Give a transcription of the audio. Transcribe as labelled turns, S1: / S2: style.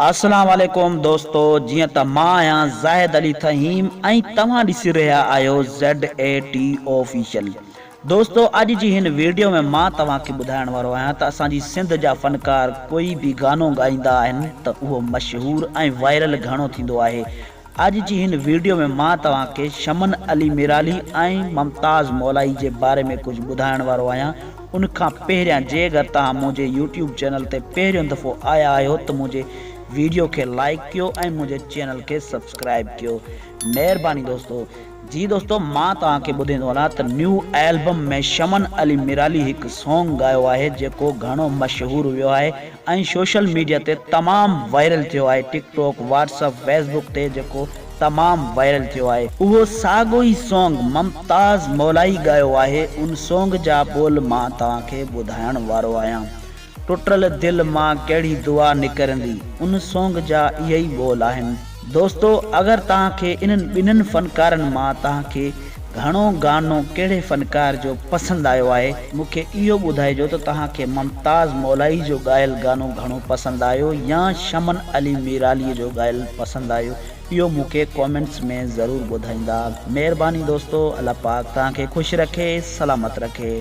S1: अस्सलाम वालेकुम दोस्तों, जियां त मां आहियां ज़ाहिद अली फ़हीम ऐं तव्हां ॾिसी रहिया आहियो ZAT ऑफिशियल। दोस्तों, अॼु जी हिन वीडियो में मां तव्हांखे ॿुधाइण वारो आहियां त असांजी सिंध जा फ़नकार कोई बि गानो ॻाईंदा आहिनि त उहो मशहूरु ऐं वायरल घणो थींदो आहे। अॼु जी हिन वीडियो में मां तव्हांखे शमन अली मिराली ऐं मुमताज़ मौलाई जे बारे में कुझु ॿुधाइण वारो आहियां। उन खां पहिरियां जे अगरि तव्हां मुंहिंजे यूट्यूब चैनल ते पहिरियों दफ़ो आया आहियो त मुंहिंजे वीडियो के लाइक कयो ऐं मुंहिंजे चैनल के सब्सक्राइब कयो, महिरबानी दोस्तों। जी दोस्तों, मां तव्हांखे ॿुधाईंदो हलां त न्यू एल्बम में शमन अली मिराली हिकु सॉन्ग ॻायो आहे जेको घणो मशहूरु वियो आहे ऐं सोशल मीडिया ते तमामु वायरल थियो आहे। टिकटॉक, व्हाट्सअप, फेसबुक ते जेको तमामु वायरल थियो आहे। उहो साॻियो ई सॉन्ग मुमताज़ मौलाई ॻायो आहे। उन सॉन्ग जा बोल मां तव्हांखे ॿुधाइण वारो आहियां। टुटल दिल मां कहिड़ी दुआ निकिरंदी, उन सॉन्ग जा इहे ई बोल आहिनि। दोस्तों, अगरि तव्हांखे इन्हनि ॿिन्हिनि फ़नकारनि मां तव्हांखे घणो गानो कहिड़े फ़नकार जो पसंदि आयो आहे, मूंखे इहो ॿुधाइजो त तव्हांखे मुमताज़ मौलाई जो ॻायल गानो घणो पसंदि आयो या शमन अली मिरालीअ जो ॻायल पसंदि आयो। इहो मूंखे कॉमेंट्स में ज़रूरु ॿुधाईंदा। महिरबानी दोस्तों, अल्लाह पाक तव्हांखे ख़ुशि रखे, सलामत रखे।